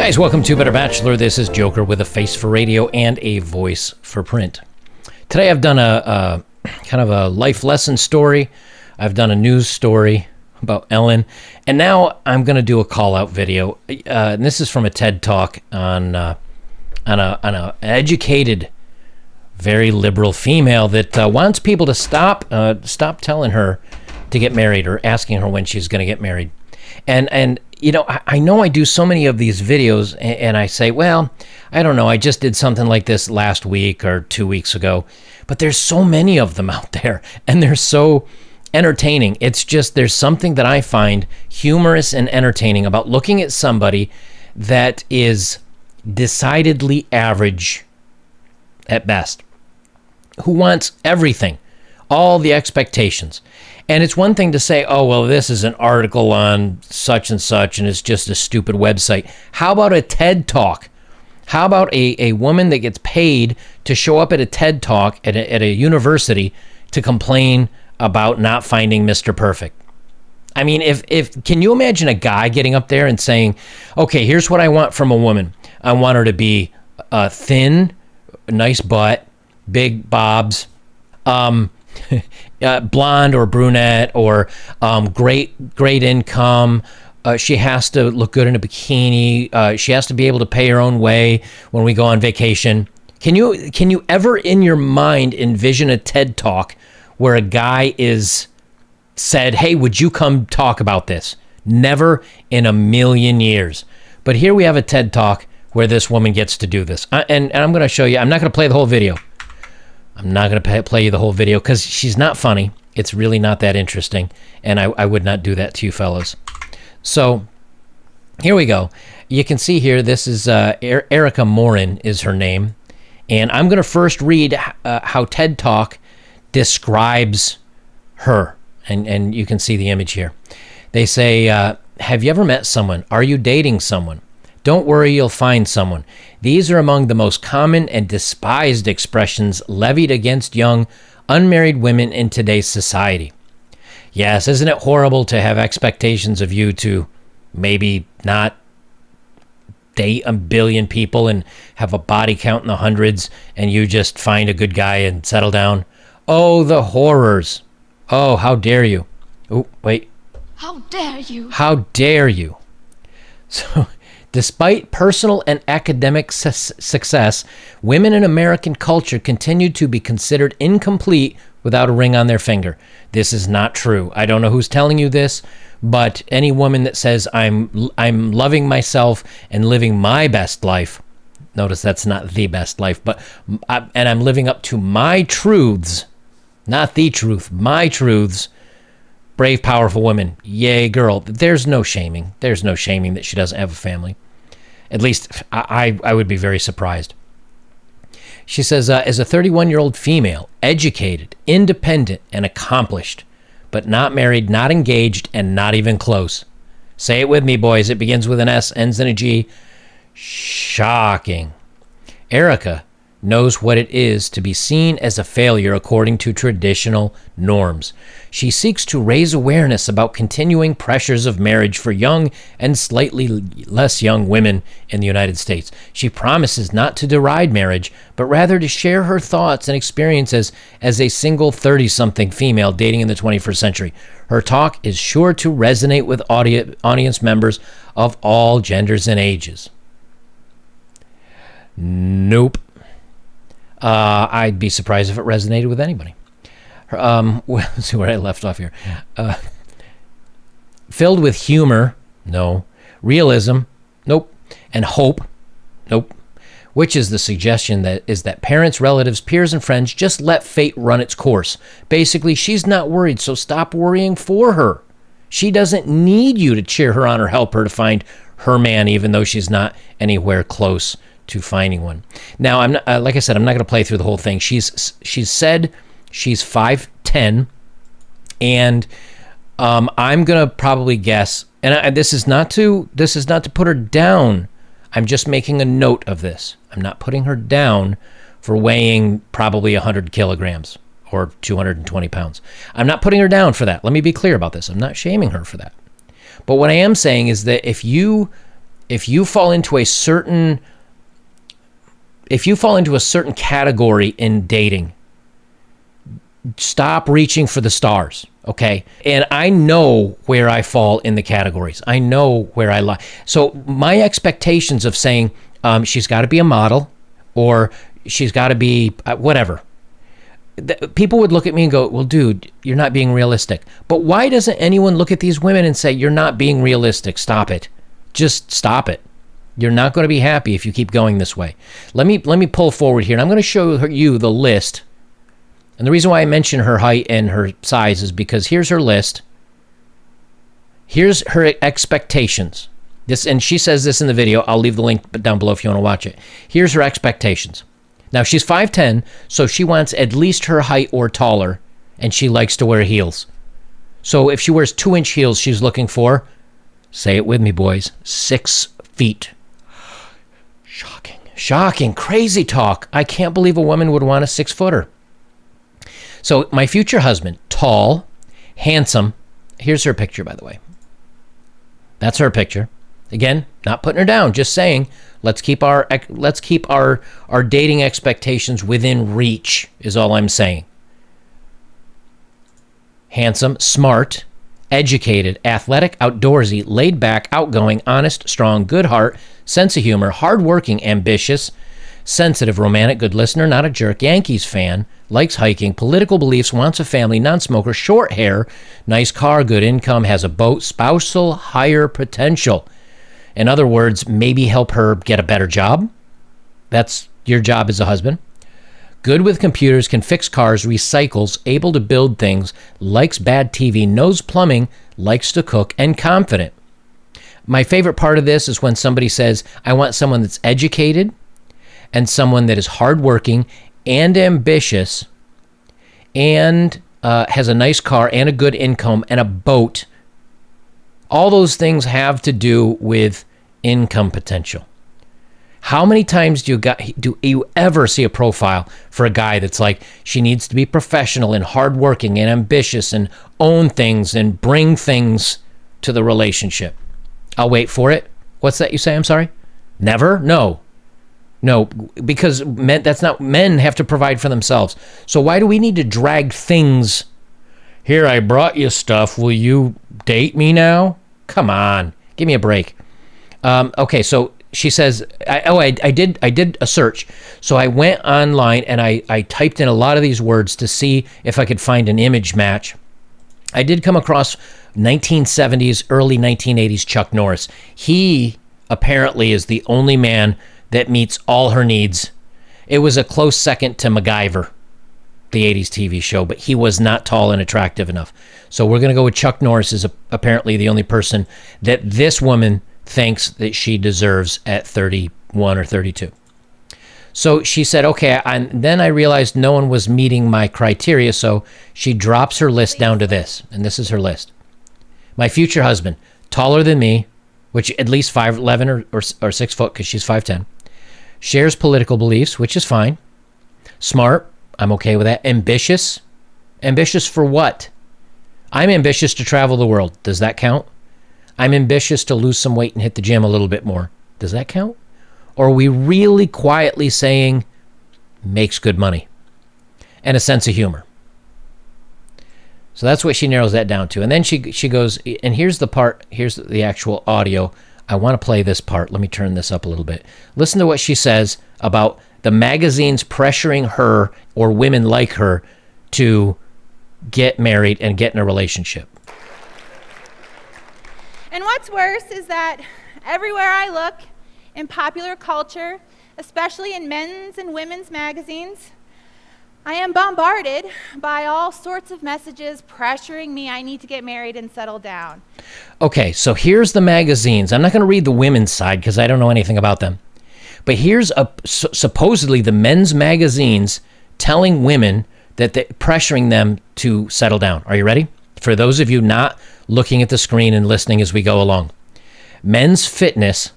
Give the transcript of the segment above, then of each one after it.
Guys, welcome to Better Bachelor. This is Joker with a face for radio and a voice for print. Today I've done a kind of a life lesson story. I've done a news story about Ellen, and now I'm going to do a call-out video. And this is from a TED Talk on an educated, very liberal female that wants people to stop telling her to get married or asking her when she's going to get married. And you know I do so many of these videos, and I say, well, I don't know, I just did something like this last week or 2 weeks ago, but there's so many of them out there, and they're so entertaining. It's just, there's something that I find humorous and entertaining about looking at somebody that is decidedly average at best, who wants everything, all the expectations. And it's one thing to say, oh, well, this is an article on such and such, and it's just a stupid website. How about a TED Talk? How about a woman that gets paid to show up at a TED Talk at a university to complain about not finding Mr. Perfect? I mean, if can you imagine a guy getting up there and saying, okay, here's what I want from a woman. I want her to be thin, nice butt, big bobs, blonde or brunette, or great income. She has to look good in a bikini. She has to be able to pay her own way when we go on vacation. Can you ever in your mind envision a TED Talk where a guy is said, hey, would you come talk about this? Never in a million years. But here we have a TED Talk where this woman gets to do this. And I'm going to show you. I'm not going to play the whole video. I'm not going to play you the whole video because she's not funny. It's really not that interesting, and I would not do that to you fellows. So here we go. You can see here, this is Erica Morin is her name, and I'm going to first read how TED Talk describes her, and you can see the image here. They say, have you ever met someone? Are you dating someone? Don't worry, you'll find someone. These are among the most common and despised expressions levied against young, unmarried women in today's society. Yes, isn't it horrible to have expectations of you to maybe not date a billion people and have a body count in the hundreds, and you just find a good guy and settle down? Oh, the horrors. Oh, how dare you. Oh, wait. How dare you. How dare you. So, despite personal and academic success, women in American culture continue to be considered incomplete without a ring on their finger. This is not true. I don't know who's telling you this, but any woman that says I'm loving myself and living my best life, notice that's not the best life, but and I'm living up to my truths, not the truth, my truths. Brave, powerful woman. Yay, girl. There's no shaming. There's no shaming that she doesn't have a family. At least I would be very surprised. She says, as a 31-year-old female, educated, independent, and accomplished, but not married, not engaged, and not even close. Say it with me, boys. It begins with an S, ends in a G. Shocking. Erica knows what it is to be seen as a failure according to traditional norms. She seeks to raise awareness about continuing pressures of marriage for young and slightly less young women in the United States. She promises not to deride marriage, but rather to share her thoughts and experiences as a single 30-something female dating in the 21st century. Her talk is sure to resonate with audience members of all genders and ages. Nope. I'd be surprised if it resonated with anybody. Let's see where I left off here. Filled with humor, no. Realism, nope. And hope, nope. Which is the suggestion that parents, relatives, peers, and friends just let fate run its course. Basically, she's not worried, so stop worrying for her. She doesn't need you to cheer her on or help her to find her man, even though she's not anywhere close to finding one. Now, I'm not, like I said, I'm not going to play through the whole thing. She's said she's 5'10", and I'm going to probably guess, and this is not to put her down. I'm just making a note of this. I'm not putting her down for weighing probably 100 kilograms or 220 pounds. I'm not putting her down for that. Let me be clear about this. I'm not shaming her for that. But what I am saying is that if you if you fall into a certain category in dating, stop reaching for the stars, okay? And I know where I fall in the categories. I know where I lie. So my expectations of saying she's got to be a model or she's got to be whatever, people would look at me and go, well, dude, you're not being realistic. But why doesn't anyone look at these women and say, you're not being realistic? Stop it. Just stop it. You're not going to be happy if you keep going this way. Let me pull forward here, and I'm going to show you the list. And the reason why I mention her height and her size is because here's her list. Here's her expectations. And she says this in the video. I'll leave the link down below if you want to watch it. Here's her expectations. Now, she's 5'10", so she wants at least her height or taller, and she likes to wear heels. So if she wears 2-inch heels, she's looking for, say it with me, boys, 6 feet. Shocking, crazy talk. I can't believe a woman would want a 6-footer. So my future husband, tall, handsome. Here's her picture, by the way. That's her picture. Again, not putting her down, just saying, let's keep our dating expectations within reach, is all I'm saying. Handsome, smart, educated, athletic, outdoorsy, laid back, outgoing, honest, strong, good heart, sense of humor, hardworking, ambitious, sensitive, romantic, good listener, not a jerk, Yankees fan, likes hiking, political beliefs, wants a family, non-smoker, short hair, nice car, good income, has a boat, spousal higher potential. In other words, maybe help her get a better job. That's your job as a husband. Good with computers, can fix cars, recycles, able to build things, likes bad TV, knows plumbing, likes to cook, and confident. My favorite part of this is when somebody says, I want someone that's educated and someone that is hardworking and ambitious and has a nice car and a good income and a boat. All those things have to do with income potential. How many times do you ever see a profile for a guy that's like, she needs to be professional and hardworking and ambitious and own things and bring things to the relationship? I'll wait for it. What's that you say? I'm sorry? Never? No, because men have to provide for themselves. So why do we need to drag things? Here, I brought you stuff. Will you date me now? Come on, give me a break. Okay, so she says, I did a search. So I went online and I typed in a lot of these words to see if I could find an image match. I did come across 1970s, early 1980s Chuck Norris. He apparently is the only man that meets all her needs. It was a close second to MacGyver, the 80s TV show, but he was not tall and attractive enough. So we're going to go with Chuck Norris is apparently the only person that this woman thinks that she deserves at 31 or 32. So she said, okay, and then I realized no one was meeting my criteria, so she drops her list down to this, and this is her list. My future husband, taller than me, which at least 5'11" or 6 foot because she's 5'10", shares political beliefs, which is fine. Smart, I'm okay with that. Ambitious for what? I'm ambitious to travel the world. Does that count? I'm ambitious to lose some weight and hit the gym a little bit more. Does that count? Or are we really quietly saying makes good money and a sense of humor? So that's what she narrows that down to. And then she goes, and here's the actual audio. I want to play this part. Let me turn this up a little bit. Listen to what she says about the magazines pressuring her or women like her to get married and get in a relationship. And what's worse is that everywhere I look in popular culture, especially in men's and women's magazines, I am bombarded by all sorts of messages pressuring me I need to get married and settle down. Okay, so here's the magazines. I'm not going to read the women's side because I don't know anything about them. But here's supposedly the men's magazines telling women that they're pressuring them to settle down. Are you ready? For those of you not looking at the screen and listening as we go along. Men's Fitness,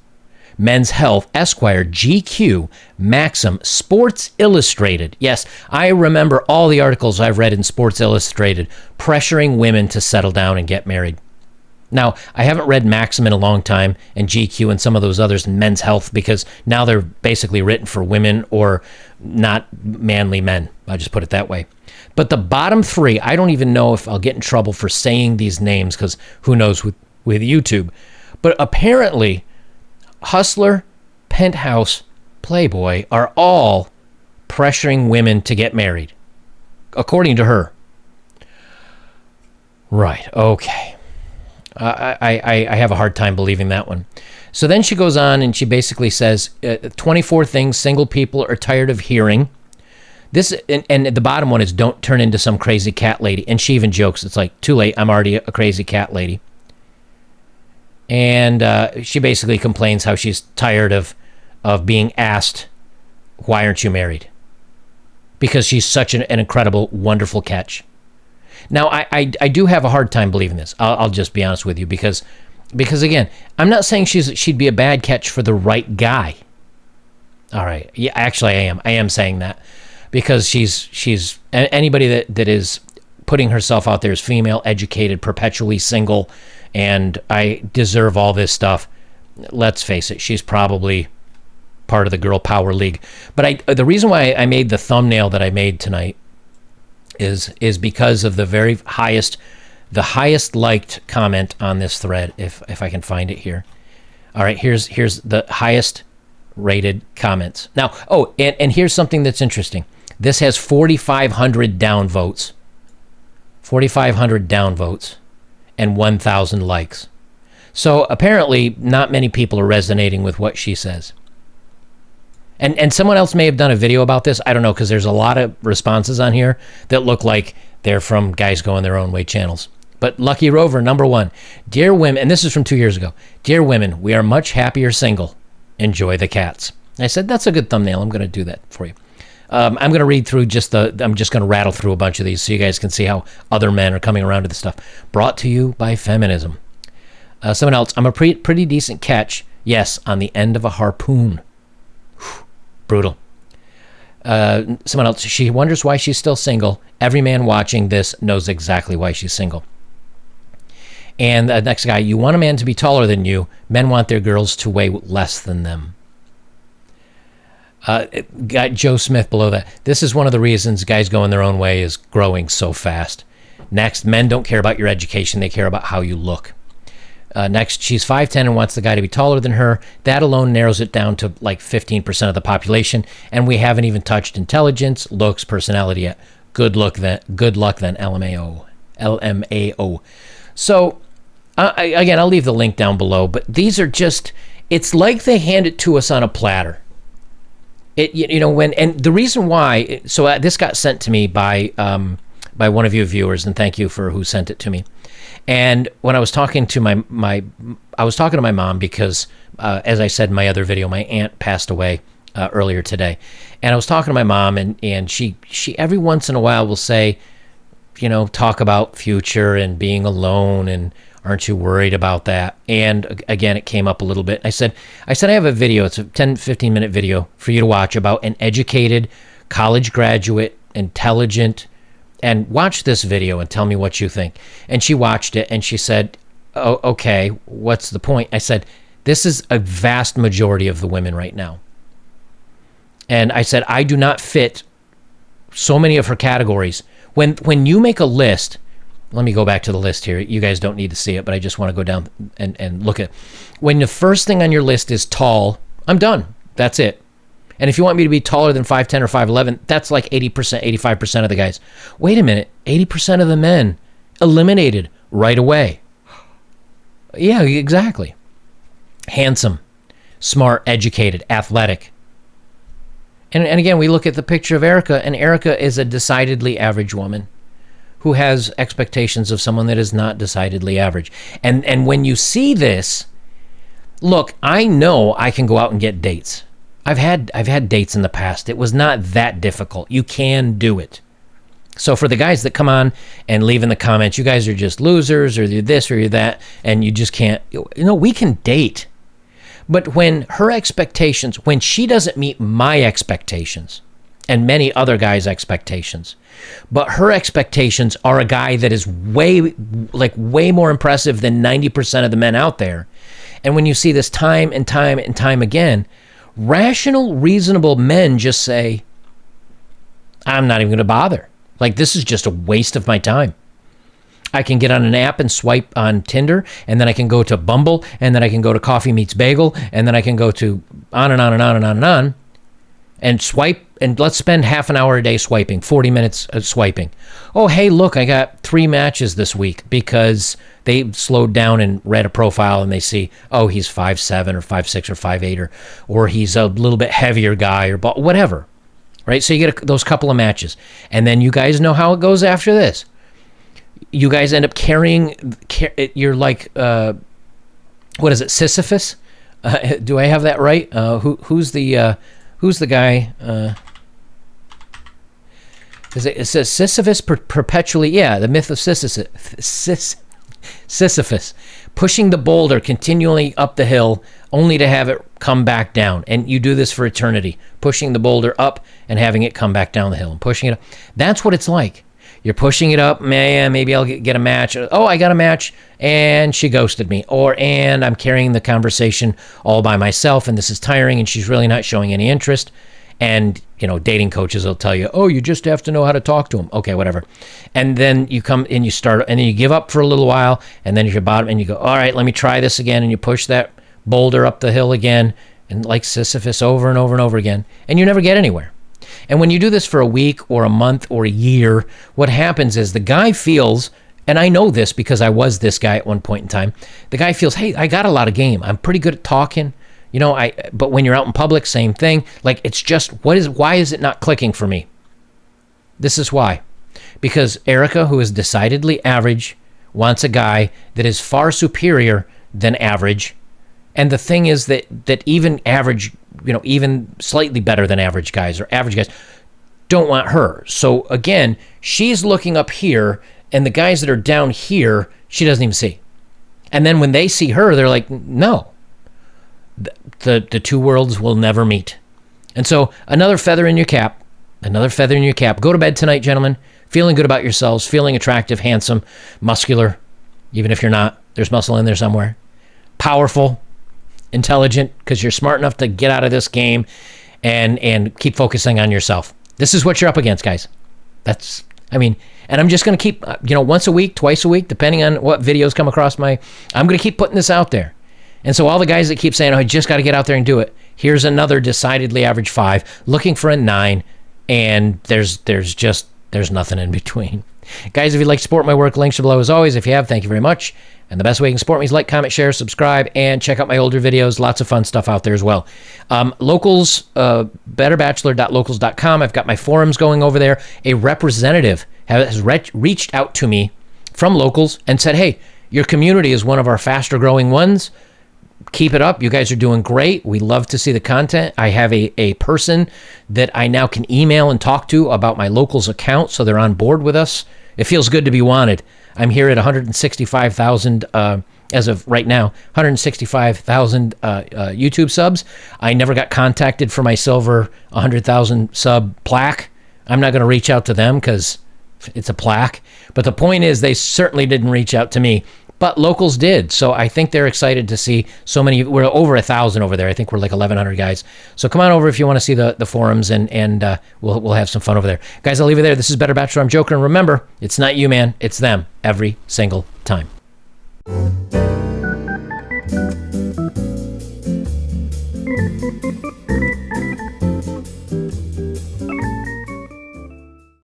Men's Health, Esquire, GQ, Maxim, Sports Illustrated. Yes, I remember all the articles I've read in Sports Illustrated pressuring women to settle down and get married. Now, I haven't read Maxim in a long time, and GQ and some of those others in Men's Health, because now they're basically written for women or not manly men. I'll just put it that way. But the bottom three, I don't even know if I'll get in trouble for saying these names, because who knows with YouTube. But apparently, Hustler, Penthouse, Playboy are all pressuring women to get married, according to her. Right, okay. I have a hard time believing that one. So then she goes on and she basically says 24 things single people are tired of hearing. This and the bottom one is don't turn into some crazy cat lady. And she even jokes, it's like, too late, I'm already a crazy cat lady. And she basically complains how she's tired of being asked, why aren't you married? Because she's such an incredible, wonderful catch. Now, I do have a hard time believing this. I'll just be honest with you, because again, I'm not saying she'd be a bad catch for the right guy. All right, yeah, actually, I am saying that, because she's anybody that is putting herself out there as female, educated, perpetually single, and I deserve all this stuff. Let's face it, she's probably part of the girl power league. But the reason why I made the thumbnail that I made tonight is because of the highest liked comment on this thread, if I can find it here. All right, here's the highest rated comments. Now, and here's something that's interesting. This has 4,500 downvotes. 4,500 downvotes and 1,000 likes. So apparently not many people are resonating with what she says. And someone else may have done a video about this. I don't know, because there's a lot of responses on here that look like they're from Guys Going Their Own Way channels. But Lucky Rover, number one. Dear women, and this is from 2 years ago. Dear women, we are much happier single. Enjoy the cats. I said, that's a good thumbnail. I'm going to do that for you. I'm going to read through I'm just going to rattle through a bunch of these so you guys can see how other men are coming around to this stuff. Brought to you by feminism. Someone else, I'm a pretty decent catch. Yes, on the end of a harpoon. Brutal. Someone else, she wonders why she's still single. Every man watching this knows exactly why she's single. And the next guy, you want a man to be taller than you. Men want their girls to weigh less than them. Got Joe Smith below that. This is one of the reasons Guys Going Their Own Way is growing so fast. Next, men don't care about your education. They care about how you look. Next, she's 5'10" and wants the guy to be taller than her. That alone narrows it down to like 15% of the population, and we haven't even touched intelligence, looks, personality yet. Good luck then, LMAO. So, again, I'll leave the link down below, but these are just, it's like they hand it to us on a platter. And the reason why, so this got sent to me by one of you viewers, and thank you for who sent it to me. And when I was talking to my mom, because as I said in my other video, my aunt passed away earlier today, and I was talking to my mom, and she every once in a while will say, talk about future and being alone, and aren't you worried about that? And again, it came up a little bit. I said I have a video. It's a 10-15 minute video for you to watch about an educated college graduate, intelligent. And watch this video and tell me what you think. And she watched it and she said, oh, okay, what's the point? I said, this is a vast majority of the women right now. And I said, I do not fit so many of her categories. When you make a list, let me go back to the list here. You guys don't need to see it, but I just want to go down and look at it. When the first thing on your list is tall, I'm done. That's it. And if you want me to be taller than 5'10" or 5'11", that's like 80%, 85% of the guys. Wait a minute, 80% of the men eliminated right away. Yeah, exactly. Handsome, smart, educated, athletic. And again, we look at the picture of Erica, and Erica is a decidedly average woman who has expectations of someone that is not decidedly average. And when you see this, look, I know I can go out and get dates. I've had dates in the past. It was not that difficult. You can do it. So for the guys that come on and leave in the comments, you guys are just losers, or you're this or you're that, and you just can't, we can date. But when her expectations, when she doesn't meet my expectations, and many other guys' expectations. But her expectations are a guy that is way more impressive than 90% of the men out there. And when you see this time and time and time again, rational, reasonable men just say, I'm not even going to bother. Like, this is just a waste of my time. I can get on an app and swipe on Tinder, and then I can go to Bumble, and then I can go to Coffee Meets Bagel, and then I can go to on and on and on and on and on, and swipe, and let's spend half an hour a day swiping, 40 minutes of swiping. Oh, hey, look, I got 3 matches this week because they slowed down and read a profile and they see, oh, he's 5'7" or 5'6" or 5'8", or he's a little bit heavier guy, or whatever, right? So you get those couple of matches. And then you guys know how it goes after this. You guys end up carrying, you're like, what is it, Sisyphus? Do I have that right? Who's the guy? It says Sisyphus perpetually, yeah, the myth of Sisyphus, pushing the boulder continually up the hill only to have it come back down. And you do this for eternity, pushing the boulder up and having it come back down the hill and pushing it up. That's what it's like. You're pushing it up, man, maybe I'll get a match. Oh, I got a match, and she ghosted me. And I'm carrying the conversation all by myself, and this is tiring, and she's really not showing any interest. And, dating coaches will tell you, oh, you just have to know how to talk to them. Okay, whatever. And then you come and you start, and then you give up for a little while, and then you're bottom, and you go, all right, let me try this again, and you push that boulder up the hill again, and like Sisyphus over and over and over again, and you never get anywhere. And when you do this for a week or a month or a year, what happens is the guy feels, and I know this because I was this guy at one point in time, the guy feels, hey, I got a lot of game. I'm pretty good at talking. But when you're out in public, same thing. Like, it's just, why is it not clicking for me? This is why. Because Erica, who is decidedly average, wants a guy that is far superior than average. And the thing is that even average, even slightly better than average guys or average guys don't want her. So again, she's looking up here, and the guys that are down here, she doesn't even see. And then when they see her, they're like, no, the two worlds will never meet. And so another feather in your cap. Go to bed tonight, gentlemen, feeling good about yourselves, feeling attractive, handsome, muscular, even if you're not, there's muscle in there somewhere, powerful, intelligent, because you're smart enough to get out of this game and keep focusing on yourself. This is what you're up against, guys. And I'm just going to keep, once a week, twice a week, depending on what videos come across I'm going to keep putting this out there. And so all the guys that keep saying, oh, I just got to get out there and do it. Here's another decidedly average 5, looking for a 9, and there's nothing in between. Guys, if you'd like to support my work, links are below as always. If you have, thank you very much. And the best way you can support me is like, comment, share, subscribe, and check out my older videos. Lots of fun stuff out there as well. Locals, betterbachelor.locals.com. I've got my forums going over there. A representative has reached out to me from Locals and said, hey, your community is one of our faster growing ones. Keep it up. You guys are doing great. We love to see the content. I have a person that I now can email and talk to about my Locals account, so they're on board with us. It feels good to be wanted. I'm here at 165,000 as of right now, 165,000 YouTube subs. I never got contacted for my silver 100,000 sub plaque. I'm not going to reach out to them because it's a plaque. But the point is, they certainly didn't reach out to me. But Locals did, so I think they're excited to see so many. We're over 1,000 over there. I think we're like 1,100 guys. So come on over if you want to see the forums, and we'll have some fun over there. Guys, I'll leave it there. This is Better Bachelor. I'm Joker, and remember, it's not you, man. It's them every single time.